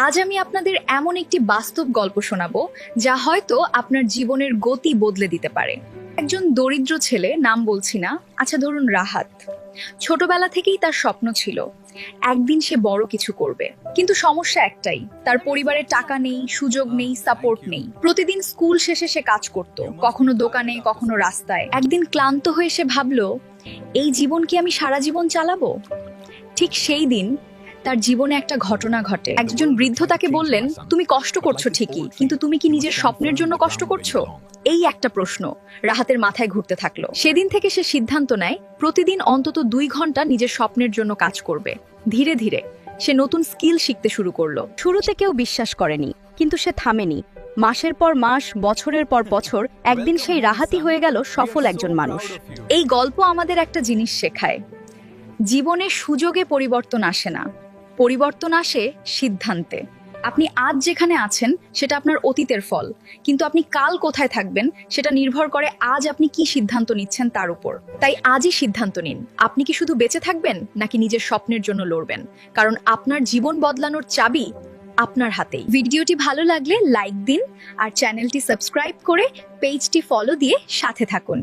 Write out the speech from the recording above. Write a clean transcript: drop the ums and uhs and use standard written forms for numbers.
আজ আমি আপনাদের এমন একটি বাস্তব গল্প শোনাবো যা হয়তো আপনার জীবনের গতি বদলে দিতে পারে। একজন দরিদ্র ছেলে, নাম বলছি না, আচ্ছা ধরুন রাহাত। ছোটবেলা থেকেই তার স্বপ্ন ছিল একদিন সে বড় কিছু করবে, কিন্তু সমস্যা একটাই, তার পরিবারে টাকা নেই, সুযোগ নেই, সাপোর্ট নেই। প্রতিদিন স্কুল শেষে সে কাজ করত, কখনো দোকানে, কখনো রাস্তায়। একদিন ক্লান্ত হয়ে সে ভাবলো, এই জীবন কি আমি সারা জীবন চালাবো? ঠিক সেই দিন তার জীবনে একটা ঘটনা ঘটে। একজন বৃদ্ধ তাকে বললেন, তুমি কষ্ট করছো ঠিকই, কিন্তু তুমি কি নিজের স্বপ্নের জন্য কষ্ট করছো? এই একটা প্রশ্ন রাহাতের মাথায় ঘুরতে থাকলো। সেদিন থেকে সে সিদ্ধান্ত নেয় প্রতিদিন অন্তত 2 ঘন্টা নিজের স্বপ্নের জন্য কাজ করবে। ধীরে ধীরে সে নতুন স্কিল শিখতে শুরু করলো। শুরুতে কেউ বিশ্বাস করেনি, কিন্তু সে থামেনি। মাসের পর মাস, বছরের পর বছর, একদিন সেই রাহাতই হয়ে গেল সফল একজন মানুষ। এই গল্প আমাদের একটা জিনিস শেখায়, জীবনে সুযোগে পরিবর্তন আসে না, পরিবর্তন আসে সিদ্ধান্তে। আপনি আজ যেখানে আছেন সেটা আপনার অতীতের ফল, কিন্তু আপনি কাল কোথায় থাকবেন সেটা নির্ভর করে আজ আপনি কি সিদ্ধান্ত নিচ্ছেন তার উপর। তাই আজই সিদ্ধান্ত নিন, আপনি কি শুধু বেঁচে থাকবেন নাকি নিজের স্বপ্নের জন্য লড়বেন, কারণ আপনার জীবন বদলানোর চাবি আপনার হাতেই। ভিডিওটি ভালো লাগলে লাইক দিন আর চ্যানেলটি সাবস্ক্রাইব করে পেজটি ফলো দিয়ে সাথে থাকুন।